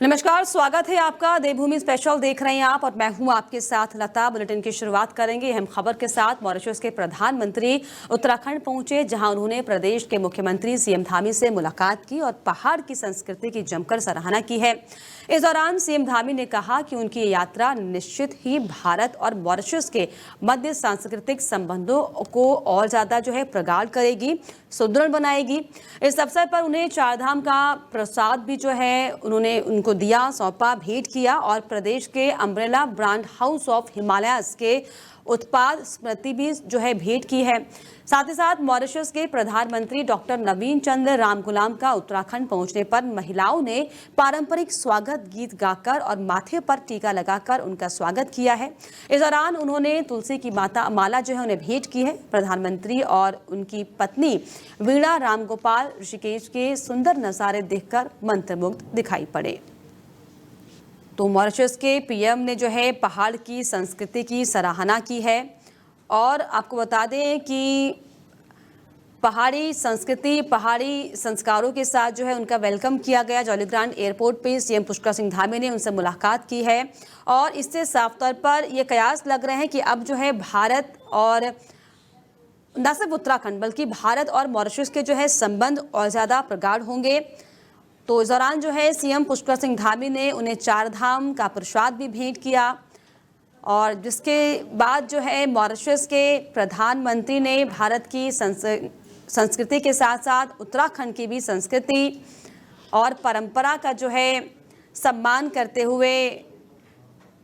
नमस्कार, स्वागत है आपका। देवभूमि स्पेशल देख रहे हैं आप और मैं हूं आपके साथ लता। बुलेटिन की शुरुआत करेंगे अहम खबर के साथ। मॉरिशस के प्रधानमंत्री उत्तराखंड पहुंचे, जहां उन्होंने प्रदेश के मुख्यमंत्री सीएम धामी से मुलाकात की और पहाड़ की संस्कृति की जमकर सराहना की है। इस दौरान सीएम धामी ने कहा कि उनकी यात्रा निश्चित ही भारत और मॉरिशस के मध्य सांस्कृतिक संबंधों को और ज्यादा प्रगाढ़ करेगी, सुदृढ़ बनाएगी। इस अवसर पर उन्हें चारधाम का प्रसाद भी उन्होंने उनको दिया, सौंपा, भेंट किया और प्रदेश के umbrella brand house of Himalayas के उत्पाद स्मृति भी भेंट की है। साथ ही साथ मॉरिशस के प्रधानमंत्री डॉक्टर नवीन चंद्र रामगुलाम का उत्तराखंड पहुंचने पर महिलाओं ने पारंपरिक स्वागत गीत गाकर और माथे पर टीका लगाकर उनका स्वागत किया है। इस दौरान उन्होंने तुलसी की माला उन्हें भेंट की है। प्रधानमंत्री और उनकी पत्नी वीणा रामगोपाल ऋषिकेश के सुंदर नजारे देखकर मंत्रमुग्ध दिखाई पड़े। तो मॉरिशस के पीएम ने पहाड़ की संस्कृति की सराहना की है और आपको बता दें कि पहाड़ी संस्कृति, पहाड़ी संस्कारों के साथ उनका वेलकम किया गया। जॉलीग्रांट एयरपोर्ट पे सीएम पुष्कर सिंह धामी ने उनसे मुलाकात की है और इससे साफ तौर पर ये कयास लग रहे हैं कि अब भारत और न सिर्फ उत्तराखंड बल्कि भारत और मॉरिशस के संबंध और ज़्यादा प्रगाढ़ होंगे। तो इस दौरान सीएम पुष्कर सिंह धामी ने उन्हें चारधाम का प्रसाद भी भेंट किया और जिसके बाद मॉरिशस के प्रधानमंत्री ने भारत की संस्कृति के साथ साथ उत्तराखंड की भी संस्कृति और परंपरा का सम्मान करते हुए,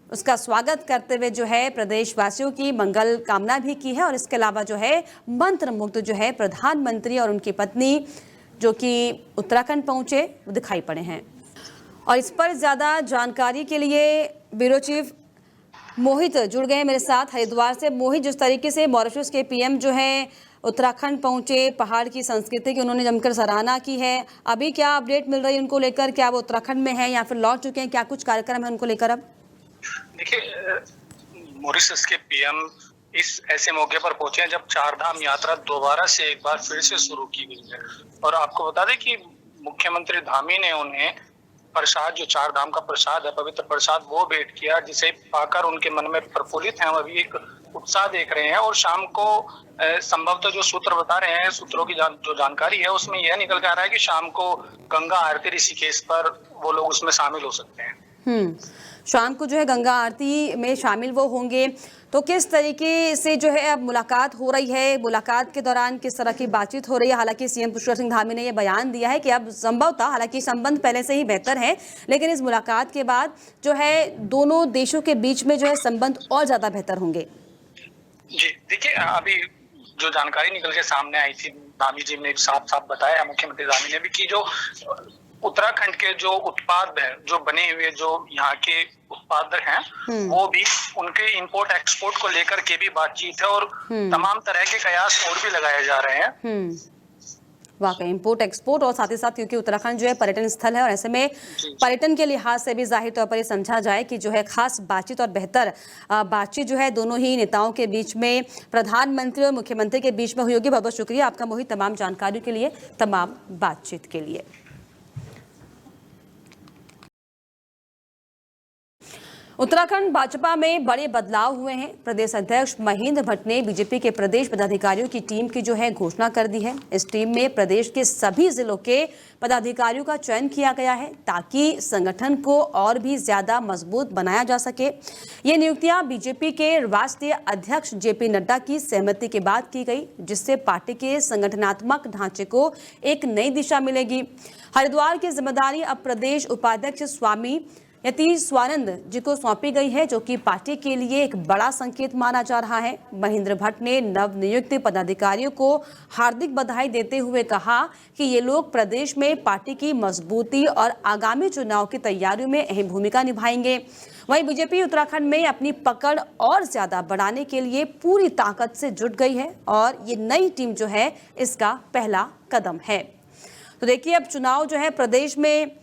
उसका स्वागत करते हुए प्रदेशवासियों की मंगल कामना भी की है। और इसके अलावा मंत्रमुग्ध प्रधानमंत्री और उनकी पत्नी जो कि उत्तराखंड पहुंचे वो दिखाई पड़े हैं। और इस पर ज़्यादा जानकारी के लिए ब्यूरो चीफ मोहित जुड़ गए मेरे साथ हरिद्वार से। मोहित, जिस तरीके से मॉरिशस के पीएम उत्तराखंड पहुंचे, पहाड़ की संस्कृति की उन्होंने जमकर सराहना की है, अभी क्या अपडेट मिल रही है उनको लेकर? क्या वो उत्तराखंड में है या फिर लौट चुके हैं? क्या कुछ कार्यक्रम है उनको लेकर? अब देखिए, मॉरिशस के पीएम इस ऐसे मौके पर पहुंचे हैं जब चारधाम यात्रा दोबारा से एक बार फिर से शुरू की गई है। और आपको बता दें कि मुख्यमंत्री धामी ने उन्हें प्रसाद, जो चारधाम का प्रसाद है, पवित्र प्रसाद, वो भेंट किया, जिसे पाकर उनके मन में प्रफुल्लित हैं। अभी एक उत्साह देख रहे हैं और शाम को संभवतः जो सूत्र बता रहे हैं, सूत्रों की जो जानकारी है उसमें यह निकल के आ रहा है कि शाम को गंगा आरती ऋषिकेश पर वो लोग उसमें शामिल हो सकते हैं। शाम को गंगा आरती में शामिल वो होंगे। तो किस तरीके से अब मुलाकात हो रही है? मुलाकात के दौरान किस तरह की बातचीत हो रही है? हालांकि सीएम पुष्कर सिंह धामी ने यह बयान दिया है कि अब संभवतः, हालांकि संबंध पहले से ही बेहतर है, लेकिन इस मुलाकात के बाद दोनों देशों के बीच में संबंध और ज्यादा बेहतर होंगे। जी देखिए, अभी जो जानकारी निकल के सामने आई थी, धामी जी ने साफ साफ बताया, मुख्यमंत्री धामी ने भी, कि जो उत्तराखंड के जो उत्पाद है, जो बने हुए जो यहाँ के उत्पाद हैं, वो भी उनके इंपोर्ट एक्सपोर्ट को लेकर के भी बातचीत है और तमाम तरह के कयास और भी लगाए जा रहे हैं। वाकई इंपोर्ट एक्सपोर्ट और साथ ही साथ क्योंकि उत्तराखंड पर्यटन स्थल है और ऐसे में पर्यटन के लिहाज से भी जाहिर तौर पर ये समझा जाए कि खास बातचीत और बेहतर बातचीत दोनों ही नेताओं के बीच में, प्रधानमंत्री और मुख्यमंत्री के बीच में हुई होगी। बहुत बहुत शुक्रिया आपका मोहित, तमाम जानकारी के लिए, तमाम बातचीत के लिए। उत्तराखंड भाजपा में बड़े बदलाव हुए हैं। प्रदेश अध्यक्ष महेंद्र भट्ट ने बीजेपी के प्रदेश पदाधिकारियों की टीम की घोषणा कर दी है। इस टीम में प्रदेश के सभी जिलों के पदाधिकारियों का चयन किया गया है ताकि संगठन को और भी ज्यादा मजबूत बनाया जा सके। ये नियुक्तियां बीजेपी के राष्ट्रीय अध्यक्ष जेपी नड्डा की सहमति के बाद की गई, जिससे पार्टी के संगठनात्मक ढांचे को एक नई दिशा मिलेगी। हरिद्वार की जिम्मेदारी अब प्रदेश उपाध्यक्ष स्वामी यतीश स्वानंद जी को सौंपी गई है, जो कि पार्टी के लिए एक बड़ा संकेत माना जा रहा है। महेंद्र भट्ट ने नवनियुक्त पदाधिकारियों को हार्दिक बधाई देते हुए कहा कि ये लोग प्रदेश में पार्टी की मजबूती और आगामी चुनाव की तैयारियों में अहम भूमिका निभाएंगे। वहीं बीजेपी उत्तराखंड में अपनी पकड़ और ज्यादा बढ़ाने के लिए पूरी ताकत से जुट गई है और ये नई टीम इसका पहला कदम है। तो देखिए, अब चुनाव प्रदेश में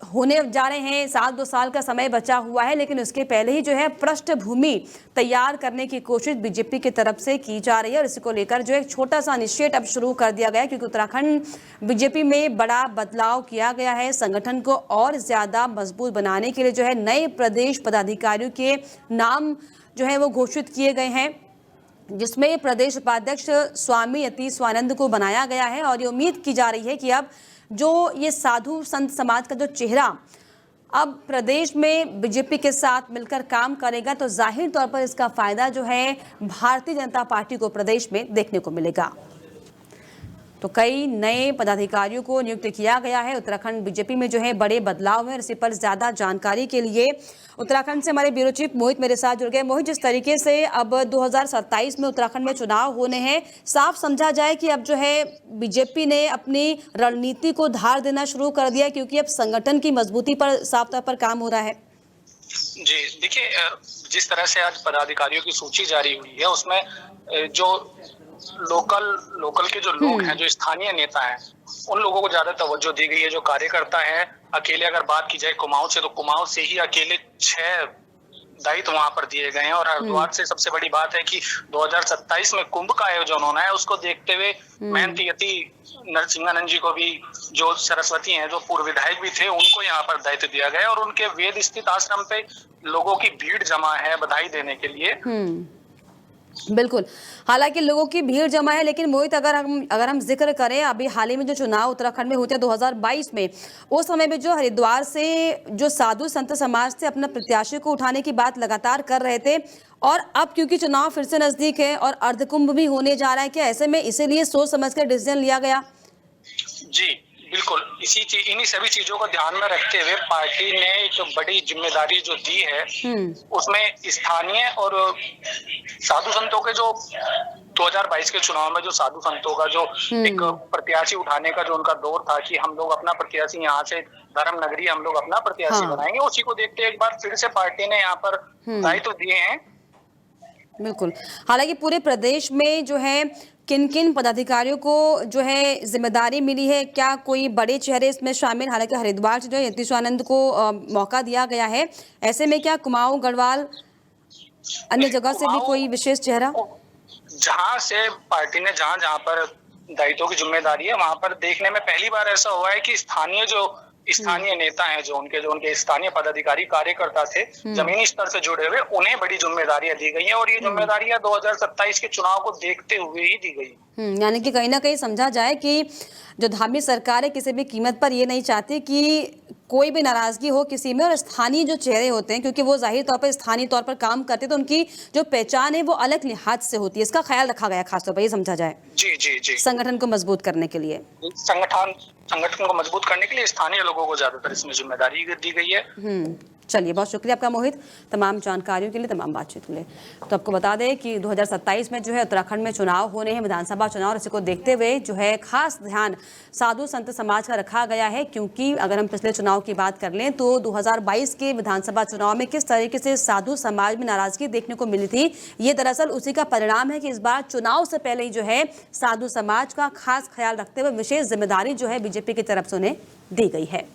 होने जा रहे हैं, 1-2 साल का समय बचा हुआ है, लेकिन उसके पहले ही जो है पृष्ठभूमि तैयार करने की कोशिश बीजेपी की तरफ से की जा रही है और इसी को लेकर जो एक छोटा सा इनिशिएट अब शुरू कर दिया गया है, क्योंकि उत्तराखंड बीजेपी में बड़ा बदलाव किया गया है। संगठन को और ज्यादा मजबूत बनाने के लिए जो है नए प्रदेश पदाधिकारियों के नाम जो है वो घोषित किए गए हैं, जिसमें प्रदेश उपाध्यक्ष स्वामी यतीश स्वानंद को बनाया गया है और ये उम्मीद की जा रही है कि अब जो ये साधु संत समाज का जो चेहरा अब प्रदेश में बीजेपी के साथ मिलकर काम करेगा, तो जाहिर तौर पर इसका फायदा जो है भारतीय जनता पार्टी को प्रदेश में देखने को मिलेगा। तो कई नए पदाधिकारियों को नियुक्त किया गया है। उत्तराखंड बीजेपी में जो है बड़े बदलाव है। इसी पर ज्यादा जानकारी के लिए उत्तराखंड से हमारे ब्यूरो चीफ मोहित मेरे साथ जुड़ गए। मोहित, जिस तरीके से अब 2027 में उत्तराखंड में चुनाव होने हैं, साफ समझा जाए कि अब जो है बीजेपी ने अपनी रणनीति को धार देना शुरू कर दिया, क्योंकि अब संगठन की मजबूती पर साफ तौर पर काम हो रहा है। जी देखिए, जिस तरह से आज पदाधिकारियों की सूची जारी हुई है उसमें जो लोकल के जो लोग हैं, जो स्थानीय नेता हैं, उन लोगों को ज्यादा तवज्जो दी गई है। जो कार्यकर्ता हैं, अकेले अगर बात की जाए कुमाऊं से, तो कुमाऊं से ही अकेले 6 दायित्व वहां पर दिए गए हैं। और हरिद्वार से सबसे बड़ी बात है कि 2027 में कुंभ का आयोजन होना है, उसको देखते हुए महंत यति नरसिंहानंद जी को भी, जो सरस्वती हैं, जो पूर्व विधायक भी थे, उनको यहाँ पर दायित्व दिया गया और उनके वेद स्थित आश्रम पे लोगों की भीड़ जमा है बधाई देने के लिए। बिल्कुल, हालांकि लोगों की भीड़ जमा है, लेकिन मोहित अगर हम जिक्र करें अभी हाल ही में जो चुनाव उत्तराखंड में होते हैं 2022 में, उस समय में जो हरिद्वार से जो साधु संत समाज से अपना प्रत्याशी को उठाने की बात लगातार कर रहे थे, और अब क्योंकि चुनाव फिर से नजदीक है और अर्धकुंभ भी होने जा रहा है, क्या ऐसे में इसीलिए सोच समझ कर डिसीजन लिया गया? जी बिल्कुल, इन्हीं सभी चीजों को ध्यान में रखते हुए पार्टी ने एक बड़ी जिम्मेदारी जो दी है, उसमें स्थानीय और साधु संतों के जो 2022 के चुनाव में जो साधु संतों का जो एक प्रत्याशी उठाने का जो उनका दौर था कि हम लोग अपना प्रत्याशी यहाँ से धर्म नगरी हम लोग अपना प्रत्याशी बनाएंगे, उसी को देखते एक बार फिर से पार्टी ने यहाँ पर दायित्व दिए हैं। बिल्कुल, हालांकि पूरे प्रदेश में जो है किन किन पदाधिकारियों को जो है जिम्मेदारी मिली है, क्या कोई बड़े चेहरे इसमें शामिल? हालांकि हरिद्वार से जो है यतीश आनंद को मौका दिया गया है, ऐसे में क्या कुमाऊं, गढ़वाल, अन्य जगह से भी कोई विशेष चेहरा? जहां से पार्टी ने जहां पर दायित्वों की जिम्मेदारी है, वहां पर देखने में पहली बार ऐसा हुआ है कि स्थानीय नेता हैं, जो उनके स्थानीय पदाधिकारी कार्यकर्ता थे, जमीनी स्तर से जुड़े हुए, उन्हें बड़ी जिम्मेदारियां दी गई हैं और ये जिम्मेदारियां 2027 के चुनाव को देखते हुए ही दी गई। यानी कि कहीं ना कहीं समझा जाए कि जो धामी सरकार है किसी भी कीमत पर ये नहीं चाहती कि कोई भी नाराजगी हो किसी में, और स्थानीय जो चेहरे होते हैं, क्योंकि वो जाहिर तौर पर स्थानीय तौर पर काम करते हैं, तो उनकी जो पहचान है वो अलग लिहाज से होती है। इसका ख्याल रखा गया खासतौर पर, ये समझा जाए जी संगठन को मजबूत करने के लिए। संगठन को मजबूत करने के लिए स्थानीय लोगों को ज्यादातर इसमें जिम्मेदारी दी गई है। चलिए, बहुत शुक्रिया आपका मोहित, तमाम जानकारियों के लिए, तमाम बातचीत के लिए। तो आपको बता दें कि 2027 में जो है उत्तराखंड में चुनाव होने हैं, विधानसभा चुनाव, और इसी को देखते हुए जो है खास ध्यान साधु संत समाज का रखा गया है, क्योंकि अगर हम पिछले चुनाव की बात कर लें तो 2022 के विधानसभा चुनाव में किस तरीके से साधु समाज में नाराजगी देखने को मिली थी, ये दरअसल उसी का परिणाम है कि इस बार चुनाव से पहले ही जो है साधु समाज का खास ख्याल रखते हुए विशेष जिम्मेदारी जो है बीजेपी की तरफ से उन्हें दी गई है।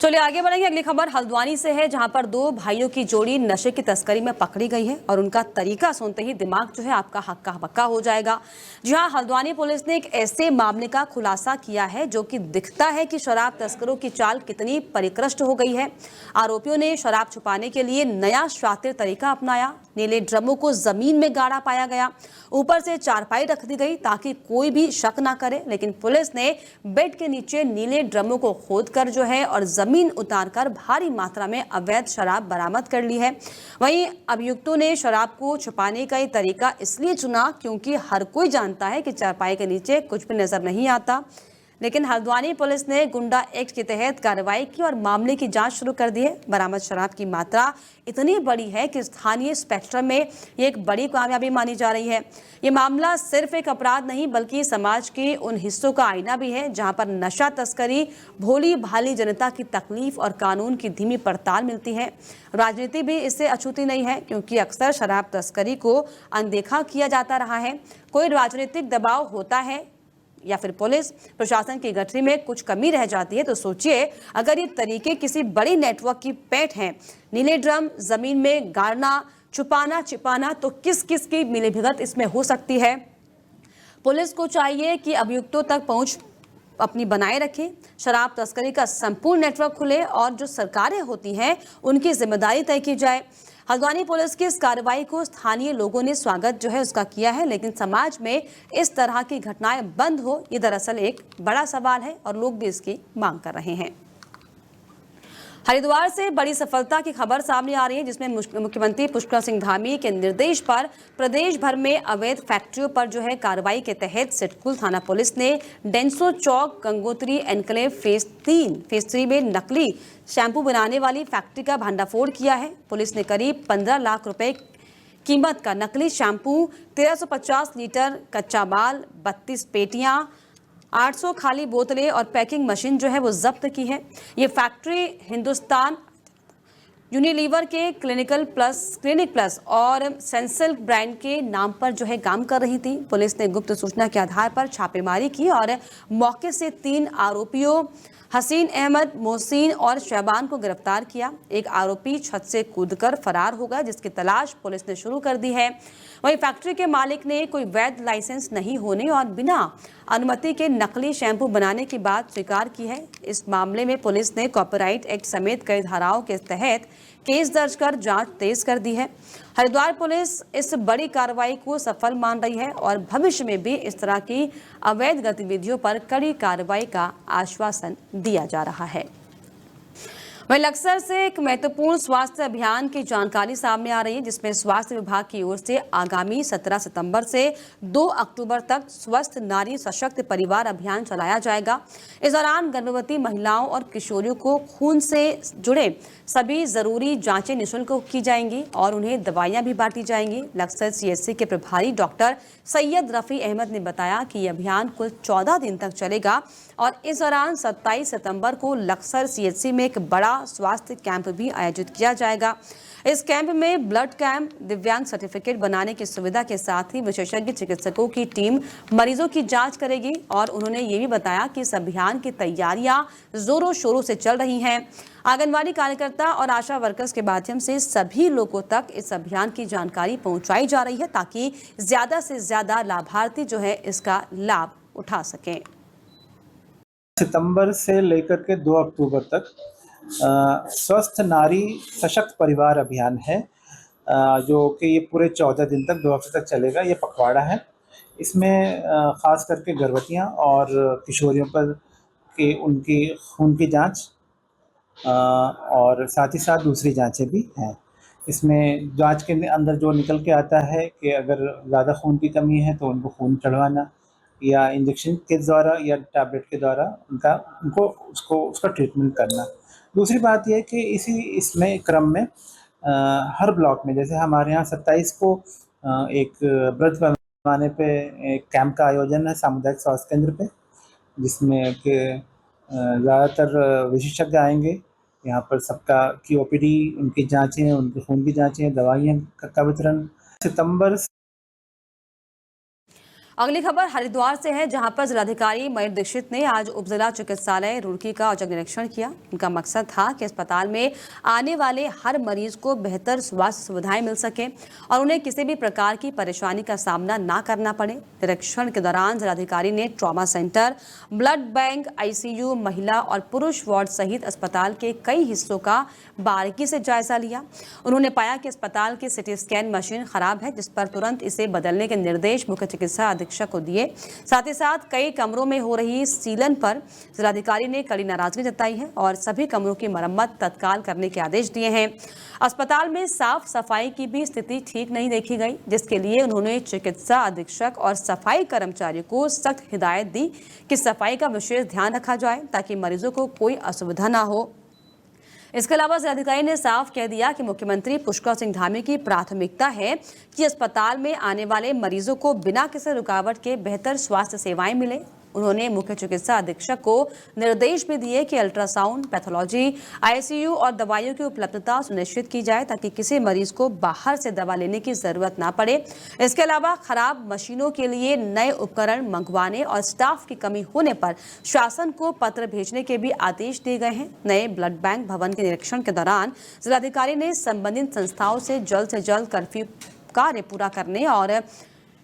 चलिए आगे बढ़ेंगे। अगली खबर हल्द्वानी से है, जहां पर 2 भाइयों की जोड़ी नशे की तस्करी में पकड़ी गई है और उनका तरीका सुनते ही दिमाग जो है आपका हक्का बक्का हो जाएगा। जी हां, हल्द्वानी पुलिस ने एक ऐसे मामले का खुलासा किया है जो कि दिखता है कि शराब तस्करों की चाल कितनी परिष्कृत हो गई है। आरोपियों ने शराब छुपाने के लिए नया शातिर तरीका अपनाया। नीले ड्रमों को जमीन में गाड़ा पाया गया, ऊपर से चारपाई रख दी गई ताकि कोई भी शक ना करे, लेकिन पुलिस ने बेड के नीचे नीले ड्रमों को खोदकर जो है और जमीन उतारकर भारी मात्रा में अवैध शराब बरामद कर ली है। वहीं अभियुक्तों ने शराब को छुपाने का ये तरीका इसलिए चुना क्योंकि हर कोई जानता है कि चारपाई के नीचे कुछ भी नजर नहीं आता, लेकिन हल्द्वानी पुलिस ने गुंडा एक्ट के तहत कार्रवाई की और मामले की जांच शुरू कर दी है। बरामद शराब की मात्रा इतनी बड़ी है कि स्थानीय स्पेक्ट्रम में ये एक बड़ी कामयाबी मानी जा रही है। ये मामला सिर्फ एक अपराध नहीं बल्कि समाज के उन हिस्सों का आईना भी है जहां पर नशा तस्करी, भोली भाली जनता की तकलीफ और कानून की धीमी पड़ताल मिलती है। राजनीति भी इससे अछूती नहीं है, क्योंकि अक्सर शराब तस्करी को अनदेखा किया जाता रहा है। कोई राजनीतिक दबाव होता है या फिर पुलिस प्रशासन की गठरी में कुछ कमी रह जाती है तो सोचिए, अगर ये तरीके किसी बड़ी नेटवर्क की पैठ हैं, नीले ड्रम, जमीन में गाड़ना, छुपाना छिपाना, तो किस किस की मिलीभगत इसमें हो सकती है। पुलिस को चाहिए कि अभियुक्तों तक पहुंच अपनी बनाए रखें, शराब तस्करी का संपूर्ण नेटवर्क खुले और जो सरकारें होती हैं उनकी जिम्मेदारी तय की जाए। हल्द्वानी पुलिस की इस कार्रवाई को स्थानीय लोगों ने स्वागत जो है उसका किया है, लेकिन समाज में इस तरह की घटनाएं बंद हो, ये दरअसल एक बड़ा सवाल है और लोग भी इसकी मांग कर रहे हैं। हरिद्वार से बड़ी सफलता की खबर सामने आ रही है, जिसमें मुख्यमंत्री पुष्कर सिंह धामी के निर्देश पर प्रदेश भर में अवैध फैक्ट्रियों पर जो है कार्रवाई के तहत सिडकुल थाना पुलिस ने डेंसो चौक गंगोत्री एनक्लेव फेज 3 में नकली शैंपू बनाने वाली फैक्ट्री का भंडाफोड़ किया है। पुलिस ने करीब 15 लाख रुपए कीमत का नकली शैंपू, 1350 लीटर कच्चा माल, 32 पेटियां, 800 खाली बोतलें और पैकिंग मशीन जो है वो जब्त की है। ये फैक्ट्री हिंदुस्तान यूनिलीवर के क्लिनिक प्लस और सेंसिल ब्रांड के नाम पर जो है काम कर रही थी। पुलिस ने गुप्त सूचना के आधार पर छापेमारी की और मौके से 3 आरोपियों हसीन अहमद, मोहसिन और शहबान को गिरफ्तार किया। एक आरोपी छत से कूदकर फरार हो गया, जिसकी तलाश पुलिस ने शुरू कर दी है। वहीं फैक्ट्री के मालिक ने कोई वैध लाइसेंस नहीं होने और बिना अनुमति के नकली शैंपू बनाने की बात स्वीकार की है। इस मामले में पुलिस ने कॉपीराइट एक्ट समेत कई धाराओं के तहत केस दर्ज कर जांच तेज कर दी है। हरिद्वार पुलिस इस बड़ी कार्रवाई को सफल मान रही है और भविष्य में भी इस तरह की अवैध गतिविधियों पर कड़ी कार्रवाई का आश्वासन दिया जा रहा है। वहीं लक्सर से एक महत्वपूर्ण स्वास्थ्य अभियान की जानकारी सामने आ रही है, जिसमें स्वास्थ्य विभाग की ओर से आगामी 17 सितंबर से 2 अक्टूबर तक स्वस्थ नारी सशक्त परिवार अभियान चलाया जाएगा। इस दौरान गर्भवती महिलाओं और किशोरियों को खून से जुड़े सभी जरूरी जांचें निःशुल्क की जाएंगी और उन्हें दवाइयां भी बांटी जाएंगी। लक्सर सीएचसी के प्रभारी डॉक्टर सैयद रफी अहमद ने बताया कि यह अभियान कुल 14 दिन तक चलेगा और इस दौरान 27 सितंबर को लक्सर सीएचसी में एक बड़ा स्वास्थ्य कैंप भी आयोजित किया जाएगा। इस कैंप में ब्लड कैंप, दिव्यांग सर्टिफिकेट बनाने की सुविधा के साथ ही विशेषज्ञ चिकित्सकों की टीम मरीजों की जांच करेगी और उन्होंने ये भी बताया कि इस अभियान की तैयारियां जोरों शोरों से चल रही हैं। आंगनवाड़ी कार्यकर्ता और आशा वर्कर्स के माध्यम से सभी लोगों तक इस अभियान की जानकारी पहुंचाई जा रही है, ताकि ज्यादा से ज्यादा लाभार्थी जो है इसका लाभ उठा सकें। सितंबर से लेकर के 2 अक्टूबर तक स्वस्थ नारी सशक्त परिवार अभियान है, जो कि ये पूरे 14 दिन तक 2 हफ्ते तक चलेगा। ये पखवाड़ा है। इसमें ख़ास करके गर्भवतियाँ और किशोरियों पर कि उनकी खून की जांच और साथ ही साथ दूसरी जांचें भी हैं। इसमें जांच के अंदर जो निकल के आता है कि अगर ज़्यादा खून की कमी है तो उनको खून चढ़वाना या इंजेक्शन के द्वारा या टैबलेट के द्वारा उसका ट्रीटमेंट करना। दूसरी बात यह कि इसमें क्रम में हर ब्लॉक में, जैसे हमारे यहाँ 27 को एक वृद्ध पैमाने पे एक कैंप का आयोजन है सामुदायिक स्वास्थ्य केंद्र पे, जिसमें कि ज़्यादातर विशेषज्ञ आएंगे। यहाँ पर सबका की ओपीडी, उनकी जांचें, उनके खून की जांचें, दवाइयाँ का वितरण। सितंबर अगली खबर हरिद्वार से है, जहां पर जिलाधिकारी मयूर दीक्षित ने आज उपजिला चिकित्सालय रुड़की का औचक निरीक्षण किया। उनका मकसद था कि अस्पताल में आने वाले हर मरीज को बेहतर स्वास्थ्य सुविधाएं मिल सके और उन्हें किसी भी प्रकार की परेशानी का सामना ना करना पड़े। निरीक्षण के दौरान जिलाधिकारी ने trauma centre, blood bank, ICU, महिला और पुरुष वार्ड सहित अस्पताल के कई हिस्सों का बारीकी से जायजा लिया। उन्होंने पाया कि अस्पताल की सिटी स्कैन मशीन खराब है, जिस पर तुरंत इसे बदलने के निर्देश मुख्य चिकित्सा अधीक्षक को दिए। साथ ही साथ कई कमरों में हो रही सीलन पर जिलाधिकारी ने कड़ी नाराजगी जताई है और सभी कमरों की मरम्मत तत्काल करने के आदेश दिए हैं। अस्पताल में साफ सफाई की भी स्थिति ठीक नहीं देखी गई, जिसके लिए उन्होंने चिकित्सा अधीक्षक और सफाई कर्मचारियों को सख्त हिदायत दी कि सफाई का विशेष ध्यान रखा जाए ताकि मरीजों को कोई असुविधा ना हो। इसके अलावा जिलाधिकारी ने साफ कह दिया कि मुख्यमंत्री पुष्कर सिंह धामी की प्राथमिकता है कि अस्पताल में आने वाले मरीजों को बिना किसी रुकावट के बेहतर स्वास्थ्य सेवाएं मिले। उन्होंने मुख्य चिकित्सा अधीक्षक को निर्देश भी दिए कि अल्ट्रासाउंड, पैथोलॉजी, आईसीयू और दवाइयों की उपलब्धता सुनिश्चित की जाए ताकि किसी मरीज को बाहर से दवा लेने की जरूरत ना पड़े। इसके अलावा खराब मशीनों के लिए नए उपकरण मंगवाने और स्टाफ की कमी होने पर शासन को पत्र भेजने के भी आदेश दिए गए हैं। नए ब्लड बैंक भवन के निरीक्षण के दौरान जिलाधिकारी ने संबंधित संस्थाओं से जल्द कर्फ्यू कार्य पूरा करने और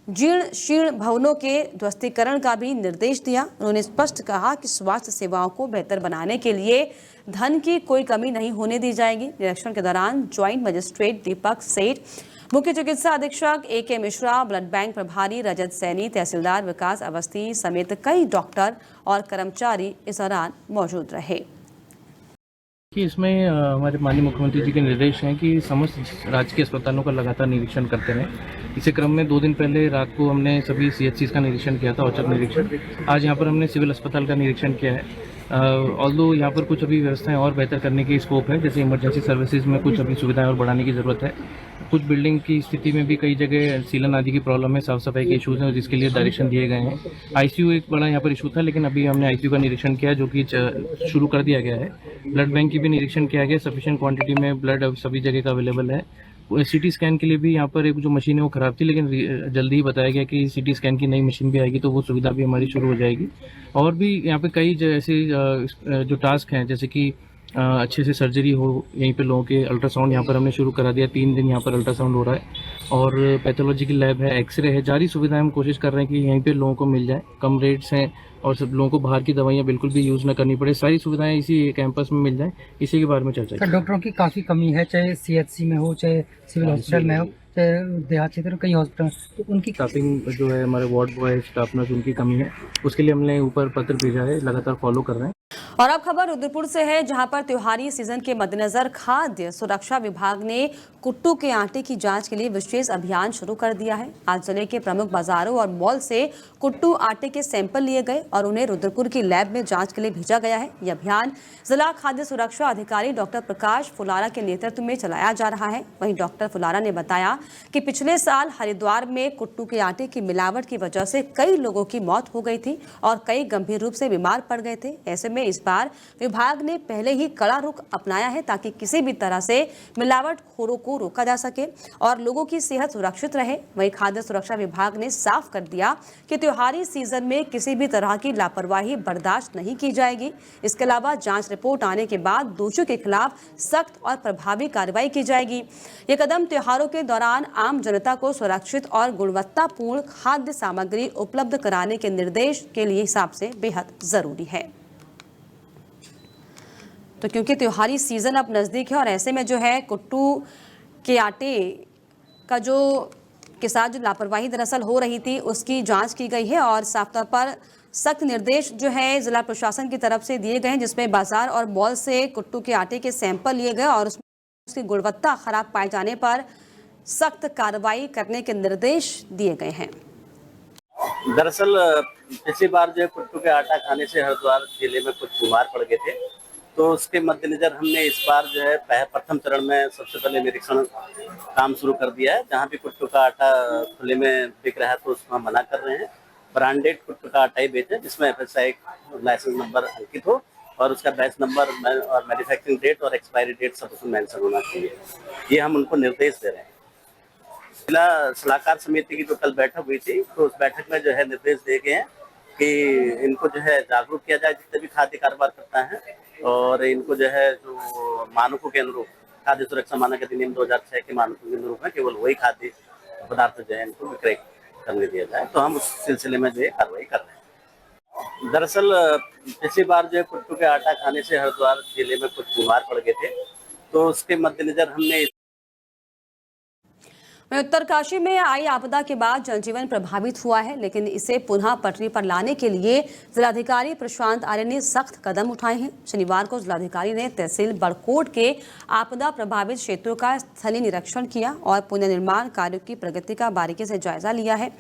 जीर्ण शीर्ण भवनों के ध्वस्तीकरण का भी निर्देश दिया। उन्होंने स्पष्ट कहा कि स्वास्थ्य सेवाओं को बेहतर बनाने के लिए धन की कोई कमी नहीं होने दी जाएगी। निरीक्षण के दौरान ज्वाइंट मजिस्ट्रेट दीपक सेठ, मुख्य चिकित्सा अधीक्षक AK मिश्रा, ब्लड बैंक प्रभारी रजत सैनी, तहसीलदार विकास अवस्थी समेत कई डॉक्टर और कर्मचारी इस दौरान मौजूद रहे। कि इसमें हमारे माननीय मुख्यमंत्री जी के निर्देश हैं कि समस्त राजकीय अस्पतालों का लगातार निरीक्षण करते रहें। इसी क्रम में 2 दिन पहले रात को हमने सभी CHCs का निरीक्षण किया था, औचक निरीक्षण। आज यहाँ पर हमने सिविल अस्पताल का निरीक्षण किया है। ऑल्दो यहाँ पर कुछ अभी व्यवस्थाएं और बेहतर करने की स्कोप है, जैसे इमरजेंसी सर्विसेज में कुछ अभी सुविधाएं और बढ़ाने की ज़रूरत है। कुछ बिल्डिंग की स्थिति में भी कई जगह सीलन आदि की प्रॉब्लम है, साफ सफाई के इशूज़ हैं, जिसके लिए डायरेक्शन दिए गए हैं। ICU एक बड़ा यहाँ पर इशू था, लेकिन अभी हमने ICU का निरीक्षण किया जो कि शुरू कर दिया गया है। ब्लड बैंक की भी निरीक्षण किया गया, सफिशिएंट क्वांटिटी में ब्लड अब सभी जगह का अवेलेबल है। CT स्कैन के लिए भी यहाँ पर एक जो मशीन है वो ख़राब थी, लेकिन जल्दी ही बताया गया कि CT स्कैन की नई मशीन भी आएगी, तो वो सुविधा भी हमारी शुरू हो जाएगी। और भी यहाँ पे कई ऐसे जो टास्क हैं, जैसे कि अच्छे से सर्जरी हो यहीं पे लोगों के, अल्ट्रासाउंड यहाँ पर हमने शुरू करा दिया, 3 दिन यहाँ पर अल्ट्रासाउंड हो रहा है। और पैथोलॉजी की लैब है, एक्सरे है, सारी सुविधाएं हम कोशिश कर रहे हैं कि यहीं पे लोगों को मिल जाए। कम रेट्स हैं और सब लोगों को बाहर की दवाइयाँ बिल्कुल भी यूज़ ना करनी पड़े, सारी सुविधाएं इसी कैंपस में मिल जाए, इसी के बारे में चर्चा की। डॉक्टरों की काफ़ी कमी है, चाहे CHC में हो, चाहे सिविल हॉस्पिटल में हो, चाहे देहात क्षेत्र में कई हॉस्पिटल, तो उनकी स्टाफिंग जो है, हमारे वार्ड बॉय, स्टाफ नर्स, उनकी कमी है। उसके लिए हमने ऊपर पत्र भेजा है, लगातार फॉलो कर रहे हैं। और अब खबर रुद्रपुर से है, जहां पर त्योहारी सीजन के मद्देनजर खाद्य सुरक्षा विभाग ने कुट्टू के आटे की जांच के लिए विशेष अभियान शुरू कर दिया है। आज जिले के प्रमुख बाजारों और मॉल से कुट्टू आटे के सैंपल लिए गए और उन्हें रुद्रपुर की लैब में जांच के लिए भेजा गया है। यह अभियान जिला खाद्य सुरक्षा अधिकारी डॉक्टर प्रकाश फुलारा के नेतृत्व में चलाया जा रहा है। वहीं डॉक्टर फुलारा ने बताया कि पिछले साल हरिद्वार में कुट्टू के आटे की मिलावट की वजह से कई लोगों की मौत हो गई थी और कई गंभीर रूप से बीमार पड़ गए थे। ऐसे में इस बार विभाग ने पहले ही कड़ा रुख अपनाया है ताकि किसी भी तरह से मिलावटखोरों को रोका जा सके और लोगों की सेहत सुरक्षित रहे। वहीं खाद्य सुरक्षा विभाग ने साफ कर दिया कि त्योहारी सीजन में किसी भी तरह की लापरवाही बर्दाश्त नहीं की जाएगी। इसके अलावा जांच रिपोर्ट आने के बाद दोषियों के खिलाफ सख्त और प्रभावी कार्रवाई की जाएगी। ये कदम त्योहारों के दौरान आम जनता को सुरक्षित और गुणवत्तापूर्ण खाद्य सामग्री उपलब्ध कराने के निर्देश के लिए हिसाब से बेहद जरूरी है। तो क्योंकि त्योहारी सीजन अब नज़दीक है और ऐसे में जो है कुट्टू के आटे का जो के साथ जो लापरवाही दरअसल हो रही थी उसकी जांच की गई है और साफ तौर पर सख्त निर्देश जो है जिला प्रशासन की तरफ से दिए गए हैं, जिसमें बाजार और मॉल से कुट्टू के आटे के सैंपल लिए गए और उसकी गुणवत्ता खराब पाए जाने पर सख्त कार्रवाई करने के निर्देश दिए गए हैं। दरअसल पिछली बार जो है कुट्टू के आटा खाने से हरिद्वार जिले में कुछ बीमार पड़ गए थे, तो उसके मद्देनजर हमने इस बार जो है प्रथम चरण में सबसे पहले निरीक्षण काम शुरू कर दिया है। जहाँ भी कुट्टू का आटा खुले में बिक रहा है तो उसको हम मना कर रहे हैं। ब्रांडेड कुट्टू का आटा ही बेचें जिसमें FSI लाइसेंस नंबर अंकित हो और उसका बैच नंबर और मैन्युफैक्चरिंग डेट और एक्सपायरी डेट सब उसमें मेंशन होना चाहिए। ये हम उनको निर्देश दे रहे हैं। जिला सलाहकार समिति की जो कल बैठक हुई थी, तो उस बैठक में जो है निर्देश दिए गए हैं कि इनको जो है जागरूक किया जाए जितने भी खाद्य कारोबार करता है, और इनको जो है जो मानकों के अनुरूप खाद्य सुरक्षा मानक अधिनियम 2006 के मानकों के अनुरूप है केवल वही खाद्य पदार्थ जो है इनको विक्रय करने दिया जाए। तो हम उस सिलसिले में जो है कार्रवाई कर रहे हैं। दरअसल पिछली बार जो है कुट्टू के आटा खाने से हरिद्वार जिले में कुछ बीमार पड़ गए थे, तो उसके मद्देनजर हमने उत्तरकाशी में आई आपदा के बाद जनजीवन प्रभावित हुआ है, लेकिन इसे पुनः पटरी पर लाने के लिए जिलाधिकारी प्रशांत आर्य ने सख्त कदम उठाए हैं। शनिवार को जिलाधिकारी ने तहसील बड़कोट के आपदा प्रभावित क्षेत्रों का स्थलीय निरीक्षण किया और पुनर्निर्माण कार्यों की प्रगति का बारीकी से जायजा लिया है।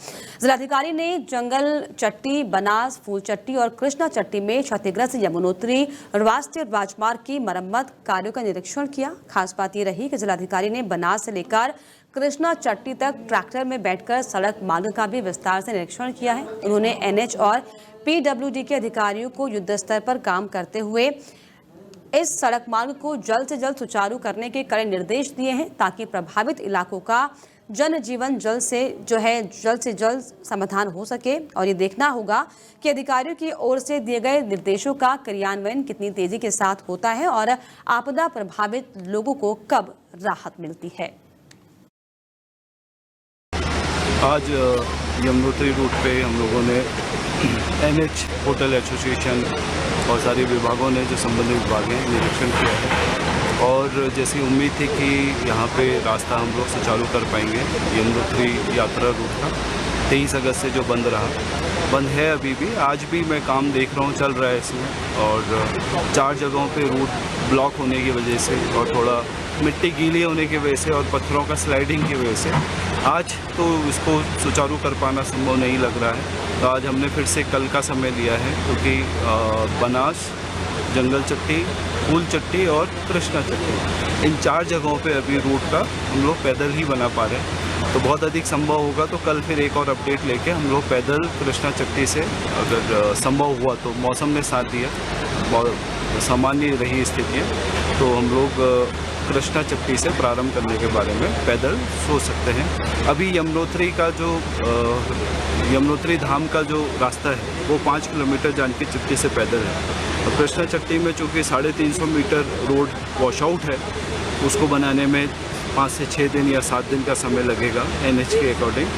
जिलाधिकारी ने जंगल चट्टी, बनास, फूलचट्टी और कृष्णा चट्टी में क्षतिग्रस्त यमुनोत्री राष्ट्रीय राजमार्ग की मरम्मत कार्यों का निरीक्षण किया। खास बात यह रही कि जिलाधिकारी ने बनास से लेकर कृष्णा चट्टी तक ट्रैक्टर में बैठकर सड़क मार्ग का भी विस्तार से निरीक्षण किया है। उन्होंने NH और पीडब्ल्यूडी के अधिकारियों को युद्ध स्तर पर काम करते हुए इस सड़क मार्ग को जल्द से जल्द सुचारू करने के कड़े निर्देश दिए हैं ताकि प्रभावित इलाकों का जनजीवन जल्द से जल्द समाधान हो सके। और ये देखना होगा कि अधिकारियों की ओर से दिए गए निर्देशों का क्रियान्वयन कितनी तेजी के साथ होता है और आपदा प्रभावित लोगों को कब राहत मिलती है। आज यमुनोत्री रूट पे हम लोगों ने NH होटल एसोसिएशन और सारे विभागों ने जो संबंधित विभाग हैं निरीक्षण किया है और जैसी उम्मीद थी कि यहाँ पे रास्ता हम लोग सुचारू कर पाएंगे। यमुनोत्री यात्रा रूट का 23 अगस्त से जो बंद है अभी भी, आज भी मैं काम देख रहा हूँ चल रहा है इसमें और 4 जगहों पे रूट ब्लॉक होने की वजह से और थोड़ा मिट्टी गीली होने की वजह से और पत्थरों का स्लाइडिंग की वजह से आज तो इसको सुचारू कर पाना संभव नहीं लग रहा है। तो आज हमने फिर से कल का समय लिया है क्योंकि बनास, जंगल चट्टी, फूल चट्टी और कृष्णा चट्टी, इन 4 जगहों पे अभी रूट का हम लोग पैदल ही बना पा रहे हैं। तो बहुत अधिक संभव होगा तो कल फिर एक और अपडेट लेके हम लोग पैदल कृष्णा चट्टी से, अगर संभव हुआ तो मौसम ने साथ दिया, बहुत सामान्य रही स्थिति है तो हम लोग कृष्णा चट्टी से प्रारंभ करने के बारे में पैदल सोच सकते हैं। अभी यमुनोत्री धाम का जो रास्ता है वो 5 किलोमीटर जानकी चट्टी से पैदल है और कृष्णा चट्टी में चूँकि 350 मीटर रोड वॉश आउट है, उसको बनाने में 5 से 6 दिन या 7 दिन का समय लगेगा NH के अकॉर्डिंग।